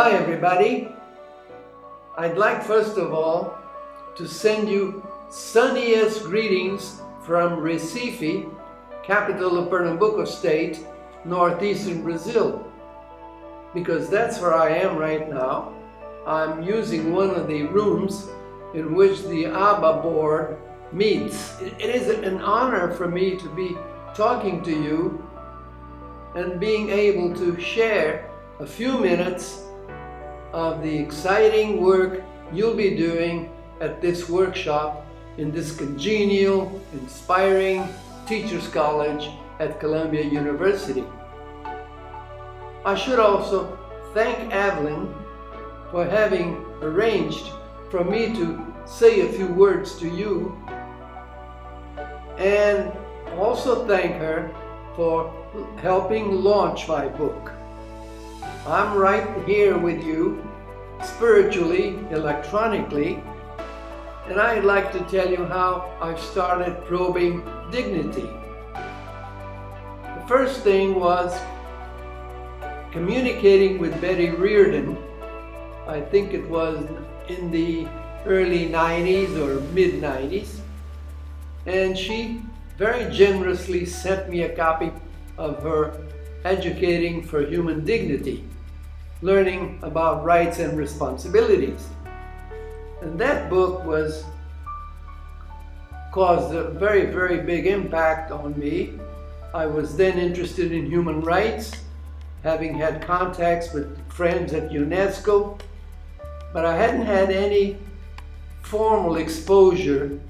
Hi everybody. I'd like first of all to send you sunniest greetings from Recife, capital of Pernambuco State, northeastern Brazil. Because that's where I am right now. I'm using one of the rooms in which the ABBA board meets. It is an honor for me to be talking to you and being able to share a few minutes of the exciting work you'll be doing at this workshop in this congenial, inspiring teachers college at Columbia University. I should also thank Evelyn for having arranged for me to say a few words to you, and also thank her for helping launch my book. I'm right here with you, spiritually, electronically, and I'd like to tell you how I've started probing dignity. The first thing was communicating with Betty Reardon. I think it was in the early 90s or mid 90s, and she very generously sent me a copy of her Educating for Human Dignity, Learning About Rights and Responsibilities. And that book caused a very, very big impact on me. I was then interested in human rights, having had contacts with friends at UNESCO, but I hadn't had any formal exposure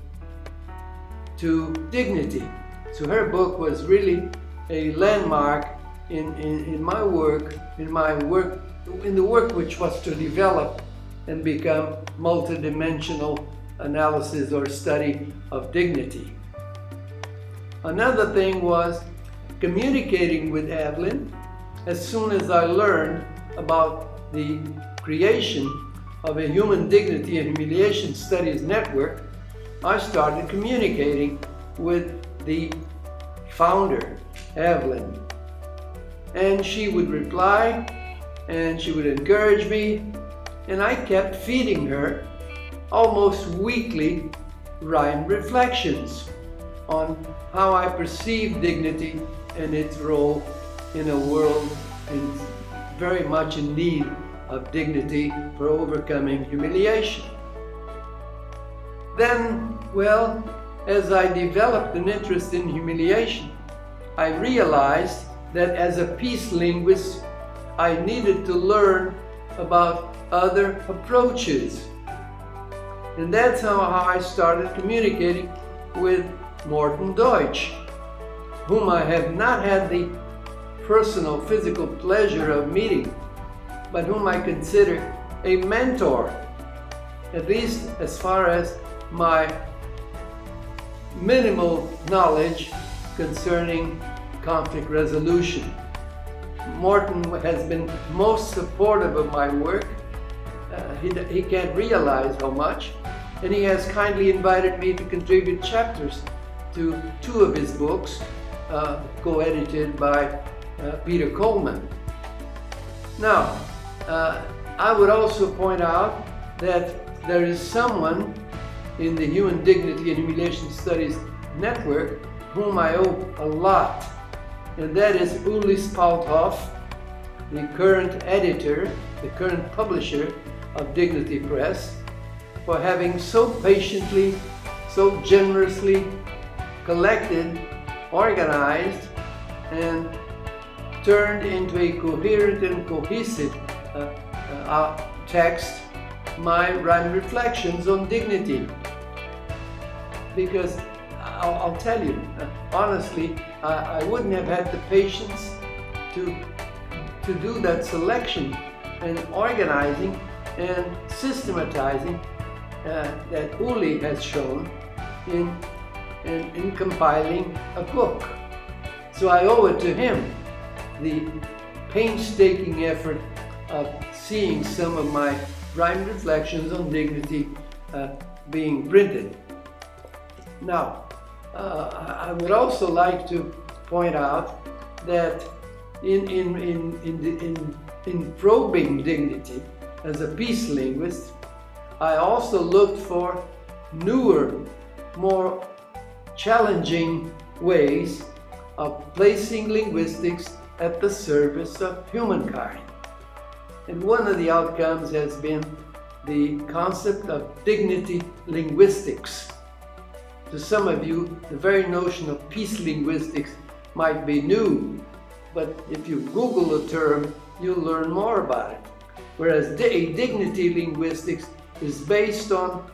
to dignity. So her book was really a landmark in my work, in the work which was to develop and become multidimensional analysis or study of dignity. Another thing was communicating with Evelyn. As soon as I learned about the creation of a Human Dignity and Humiliation Studies Network, I started communicating with the founder, Evelyn. And she would reply, and she would encourage me, and I kept feeding her almost weekly rhyme reflections on how I perceive dignity and its role in a world very much in need of dignity for overcoming humiliation. Then, well, as I developed an interest in humiliation, I realized that as a peace linguist, I needed to learn about other approaches. And that's how I started communicating with Morton Deutsch, whom I have not had the personal physical pleasure of meeting, but whom I consider a mentor, at least as far as my minimal knowledge concerning conflict resolution. Morton has been most supportive of my work. He can't realize how much, and he has kindly invited me to contribute chapters to two of his books, co-edited by Peter Coleman. Now, I would also point out that there is someone in the Human Dignity and Humiliation Studies Network whom I owe a lot, and that is Uli Spalthoff, the current editor, the current publisher of Dignity Press, for having so patiently, so generously collected, organized, and turned into a coherent and cohesive text my rhyme reflections on dignity. Because I'll tell you, honestly, I wouldn't have had the patience to do that selection and organizing and systematizing that Uli has shown in compiling a book. So I owe it to him, the painstaking effort of seeing some of my rhyme reflections on dignity being printed. Now, I would also like to point out that in in probing dignity as a peace linguist, I also looked for newer, more challenging ways of placing linguistics at the service of humankind. And one of the outcomes has been the concept of dignity linguistics. To some of you, the very notion of peace linguistics might be new, but if you Google the term, you'll learn more about it. Whereas dignity linguistics is based on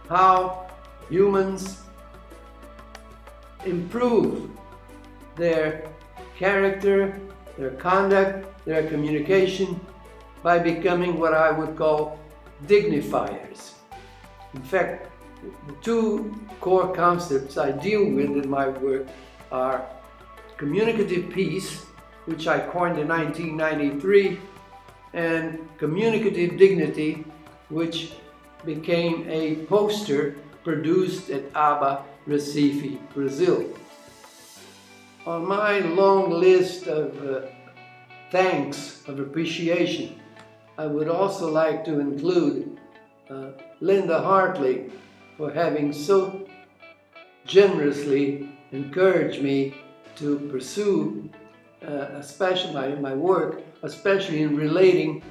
how humans improve their character, their conduct, their communication by becoming what I would call dignifiers. In fact, the two core concepts I deal with in my work are communicative peace, which I coined in 1993, and communicative dignity, which became a poster produced at Aba, Recife, Brazil. On my long list of thanks, of appreciation, I would also like to include Linda Hartley for having so generously encouraged me to pursue especially my work, especially in relating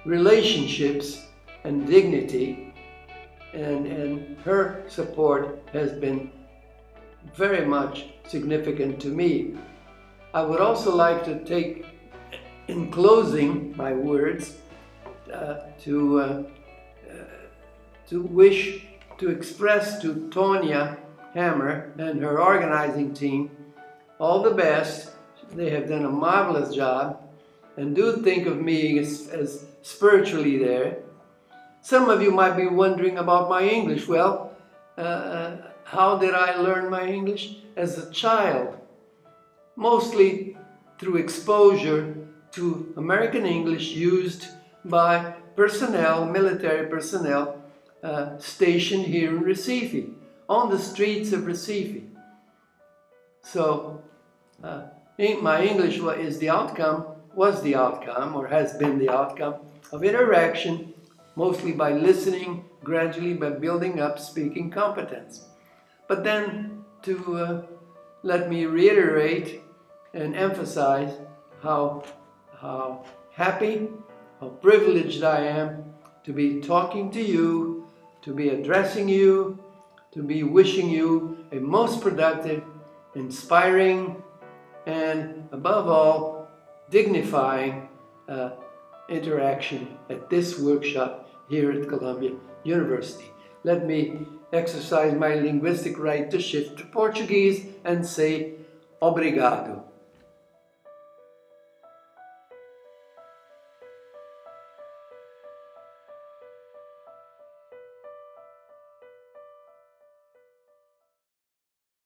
relationships and dignity, and her support has been very much significant to me. I would also like to take, in closing my words, to express to Tonya Hammer and her organizing team all the best. They have done a marvelous job, and do think of me as spiritually there. Some of you might be wondering about my English. Well, how did I learn my English? As a child, mostly through exposure to American English used by personnel, military personnel, stationed here in Recife, on the streets of Recife. So, my English was the outcome, or has been the outcome of interaction, mostly by listening, gradually by building up speaking competence. But then let me reiterate and emphasize how happy, how privileged I am to be talking to you, to be addressing you, to be wishing you a most productive, inspiring, and above all, dignifying interaction at this workshop here at Columbia University. Let me exercise my linguistic right to shift to Portuguese and say obrigado.